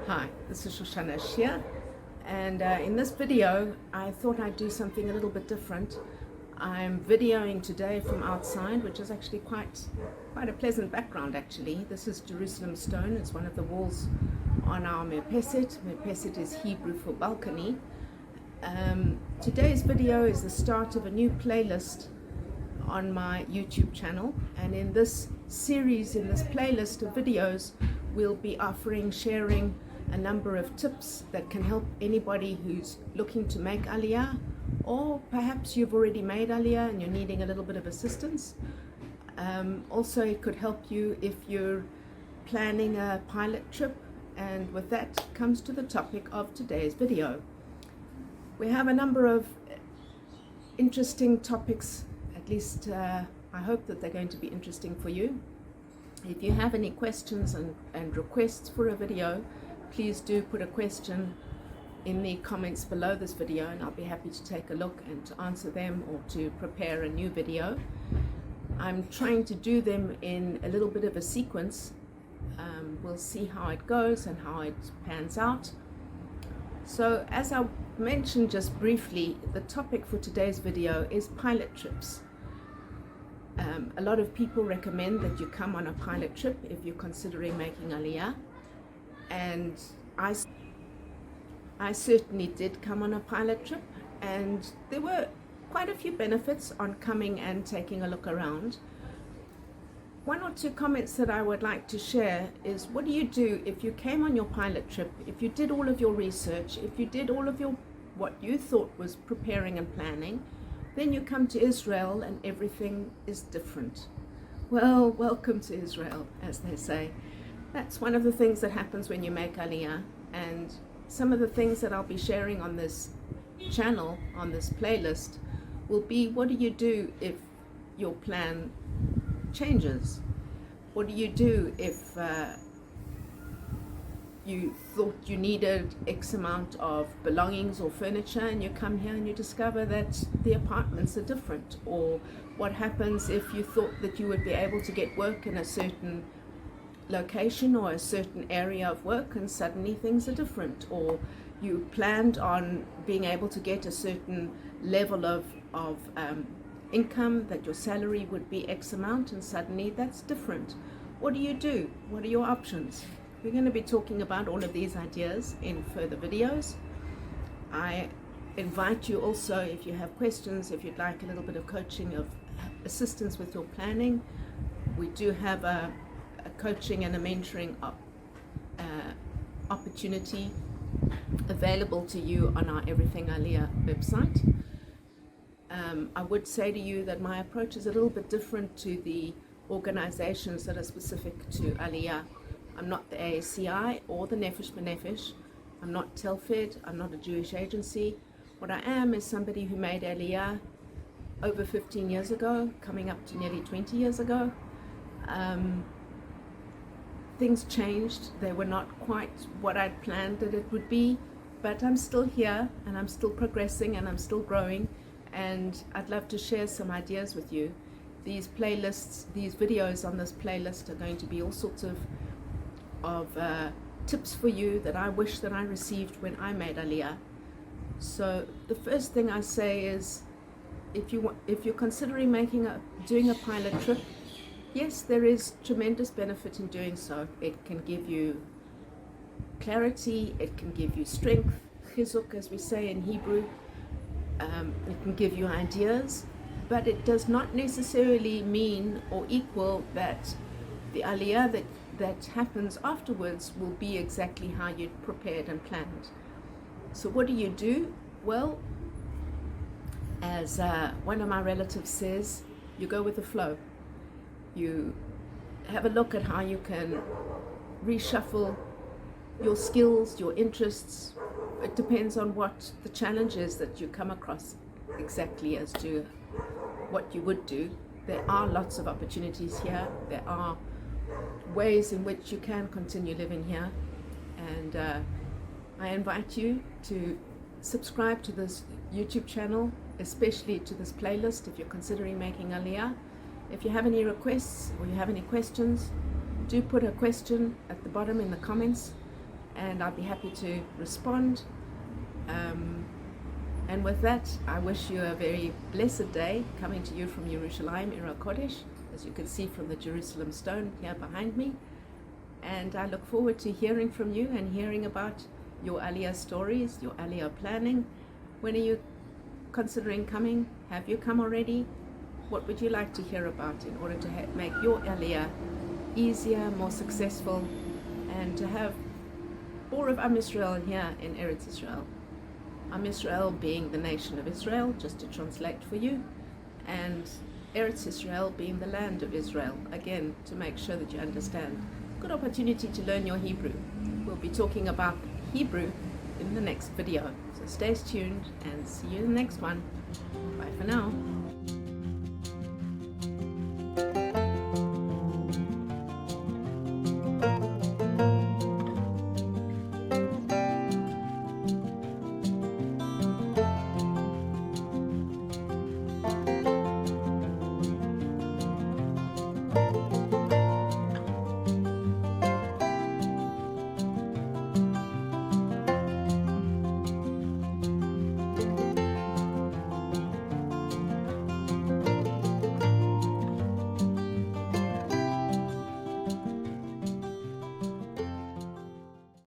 Hi, this is Shoshana Shia, and in this video I thought I'd do something a little bit different. I'm videoing today from outside, which is actually quite a pleasant background actually. This is Jerusalem stone. It's one of the walls on our merpeset. Merpeset is Hebrew for balcony. Today's video is the start of a new playlist on my YouTube channel, and in this series, in this playlist of videos, we'll be sharing a number of tips that can help anybody who's looking to make Aliyah, or perhaps you've already made Aliyah and you're needing a little bit of assistance. Also, it could help you if you're planning a pilot trip, and with that comes to the topic of today's video. We have a number of interesting topics, at least I hope that they're going to be interesting for you. If you have any questions and requests for a video, please do put a question in the comments below this video, and I'll be happy to take a look and to answer them or to prepare a new video. I'm trying to do them in a little bit of a sequence. We'll see how it goes and how it pans out. So as I mentioned just briefly, the topic for today's video is pilot trips. A lot of people recommend that you come on a pilot trip if you're considering making Aliyah, and I certainly did come on a pilot trip, and there were quite a few benefits on coming and taking a look around. One or two comments that I would like to share is, what do you do if you came on your pilot trip, if you did all of your research, if you did all of what you thought was preparing and planning, then you come to Israel and everything is different? Well, welcome to Israel, as they say. That's one of the things that happens when you make Aliyah, and some of the things that I'll be sharing on this channel, on this playlist, will be, what do you do if your plan changes? What do you do if you thought you needed X amount of belongings or furniture, and you come here and you discover that the apartments are different? Or what happens if you thought that you would be able to get work in a certain location or a certain area of work, and suddenly things are different? Or you planned on being able to get a certain level of income, that your salary would be X amount, and suddenly that's different. What do you do? What are your options? We're going to be talking about all of these ideas in further videos. I invite you also, if you have questions, if you'd like a little bit of coaching, of assistance with your planning, we do have a coaching and a mentoring opportunity available to you on our Everything Aliyah website. I would say to you that my approach is a little bit different to the organizations that are specific to Aliyah. I'm not the AACI or the Nefesh B'Nefesh. I'm not Telfed. I'm not a Jewish agency. What I am is somebody who made Aliyah over 15 years ago, coming up to nearly 20 years ago. Things changed. They were not quite what I'd planned that it would be, but I'm still here, and I'm still progressing, and I'm still growing, and I'd love to share some ideas with you. These playlists, these videos on this playlist are going to be all sorts of tips for you that I wish that I received when I made Aliyah. So the first thing I say is, if you're considering doing a pilot trip, yes, there is tremendous benefit in doing so. It can give you clarity, it can give you strength, chizuk as we say in Hebrew. It can give you ideas, but it does not necessarily mean or equal that the Aliyah that happens afterwards will be exactly how you'd prepared and planned. So what do you do? Well, as one of my relatives says, you go with the flow. You have a look at how you can reshuffle your skills, your interests. It depends on what the challenge is that you come across, exactly as to what you would do. There are lots of opportunities here. There are ways in which you can continue living here, and I invite you to subscribe to this YouTube channel, especially to this playlist if you're considering making Aliyah. If you have any requests or you have any questions, do put a question at the bottom in the comments, and I'd be happy to respond. And with that, I wish you a very blessed day, coming to you from Yerushalayim, Ir HaKodesh, as you can see from the Jerusalem stone here behind me. And I look forward to hearing from you and hearing about your Aliyah stories, your Aliyah planning. When are you considering coming? Have you come already? What would you like to hear about in order to make your Aliyah easier, more successful, and to have more of Am Yisrael here in Eretz Israel? Am Yisrael being the nation of Israel, just to translate for you, and Eretz Israel being the land of Israel, again, to make sure that you understand. Good opportunity to learn your Hebrew. We'll be talking about Hebrew in the next video. So stay tuned and see you in the next one. Bye for now.